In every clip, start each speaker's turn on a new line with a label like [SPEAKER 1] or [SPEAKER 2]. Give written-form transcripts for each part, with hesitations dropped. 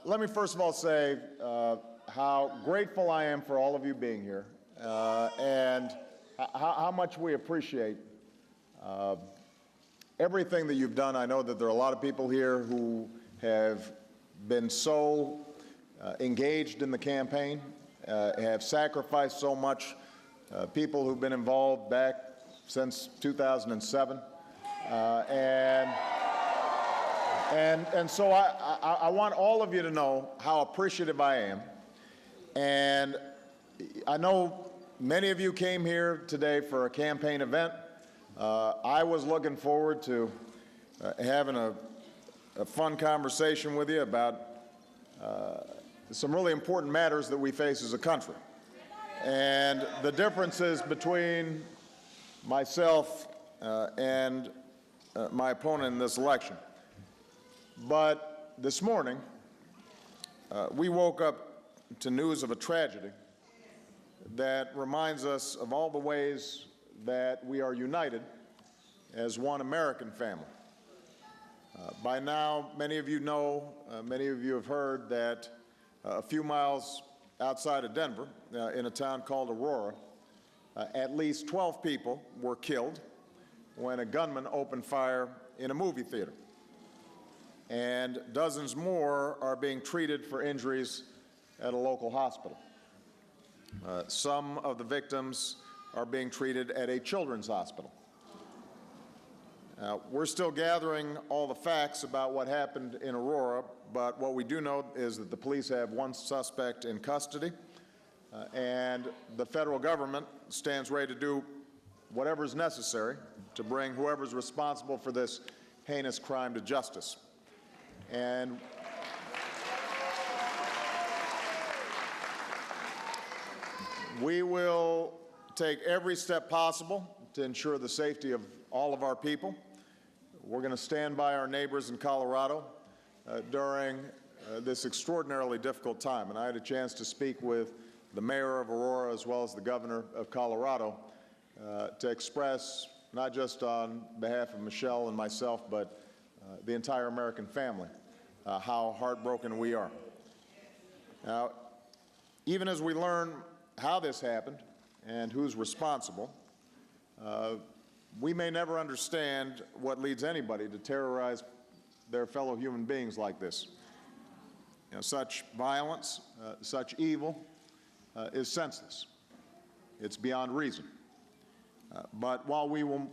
[SPEAKER 1] Let me first of all say how grateful I am for all of you being here and how much we appreciate everything that you've done. I know that there are a lot of people here who have been so engaged in the campaign, have sacrificed so much, people who've been involved back since 2007. And so I want all of you to know how appreciative I am. And I know many of you came here today for a campaign event. I was looking forward to having a fun conversation with you about some really important matters that we face as a country. And the differences between myself and my opponent in this election. But this morning, we woke up to news of a tragedy that reminds us of all the ways that we are united as one American family. By now, many of you know, many of you have heard that a few miles outside of Denver, in a town called Aurora, at least 12 people were killed when a gunman opened fire in a movie theater. And dozens more are being treated for injuries at a local hospital. Some of the victims are being treated at a children's hospital. We're still gathering all the facts about what happened in Aurora, but what we do know is that the police have one suspect in custody, and the federal government stands ready to do whatever is necessary to bring whoever's responsible for this heinous crime to justice. And we will take every step possible to ensure the safety of all of our people. We're going to stand by our neighbors in Colorado during this extraordinarily difficult time. And I had a chance to speak with the mayor of Aurora as well as the governor of Colorado to express, not just on behalf of Michelle and myself, but the entire American family, how heartbroken we are. Now, even as we learn how this happened and who's responsible, we may never understand what leads anybody to terrorize their fellow human beings like this. You know, such violence, such evil is senseless. It's beyond reason. But while we will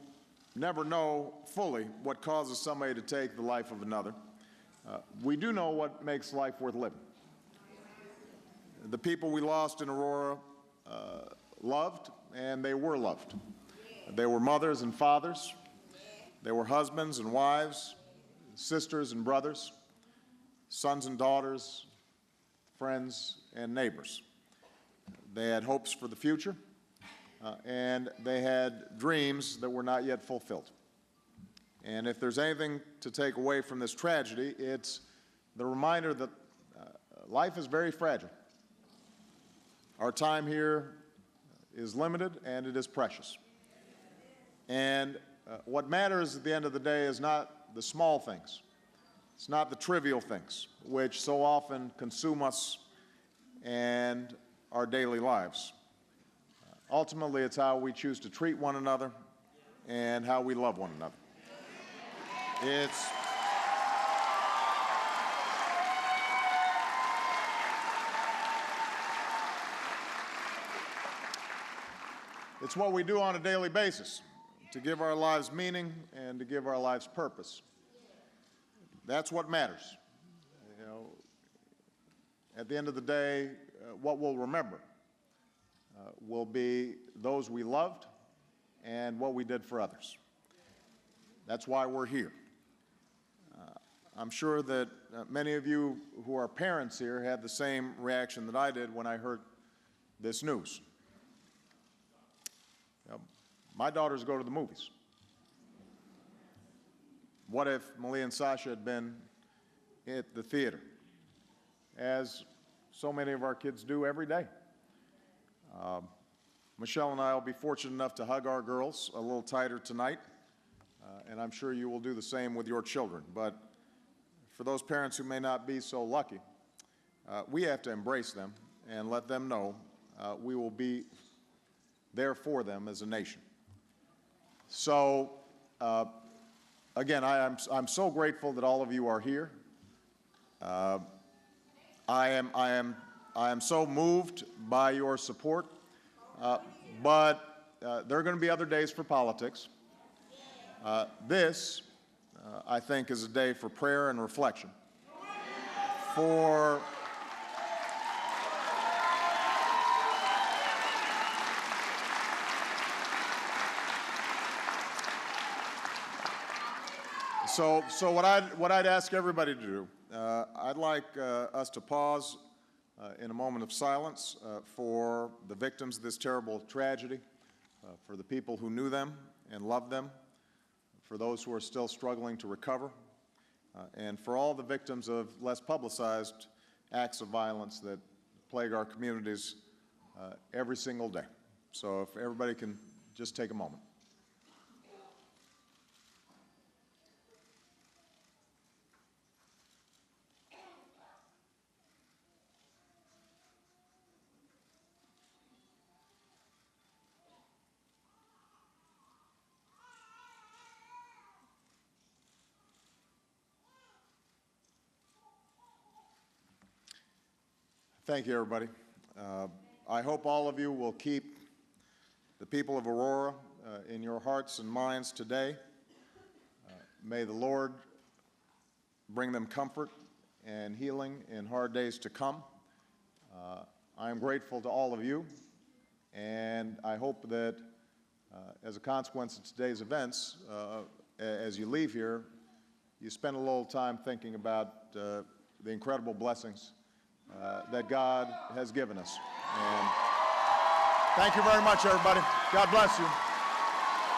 [SPEAKER 1] never know fully what causes somebody to take the life of another, we do know what makes life worth living. The people we lost in Aurora loved, and they were loved. They were mothers and fathers. They were husbands and wives, sisters and brothers, sons and daughters, friends and neighbors. They had hopes for the future, and they had dreams that were not yet fulfilled. And if there's anything to take away from this tragedy, it's the reminder that life is very fragile. Our time here is limited and it is precious. And what matters at the end of the day is not the small things. It's not the trivial things, which so often consume us and our daily lives. Ultimately, it's how we choose to treat one another and how we love one another. It's what we do on a daily basis to give our lives meaning and to give our lives purpose. That's what matters. You know, at the end of the day, what we'll remember will be those we loved and what we did for others. That's why we're here. I'm sure that many of you who are parents here had the same reaction that I did when I heard this news. You know, my daughters go to the movies. What if Malia and Sasha had been at the theater, as so many of our kids do every day? Michelle and I will be fortunate enough to hug our girls a little tighter tonight, and I'm sure you will do the same with your children. But for those parents who may not be so lucky, we have to embrace them and let them know we will be there for them as a nation. So, again, I'm so grateful that all of you are here. I am so moved by your support, but there are going to be other days for politics. This, I think, is a day for prayer and reflection. So what I'd ask everybody to do, I'd like us to pause in a moment of silence for the victims of this terrible tragedy, for the people who knew them and loved them, for those who are still struggling to recover, and for all the victims of less publicized acts of violence that plague our communities every single day. So if everybody can just take a moment. Thank you, everybody. I hope all of you will keep the people of Aurora in your hearts and minds today. May the Lord bring them comfort and healing in hard days to come. I am grateful to all of you, and I hope that as a consequence of today's events, as you leave here, you spend a little time thinking about the incredible blessings that God has given us. And thank you very much, everybody. God bless you.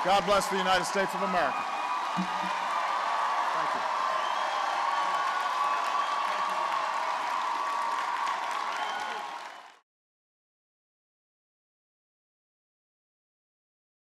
[SPEAKER 1] God bless the United States of America.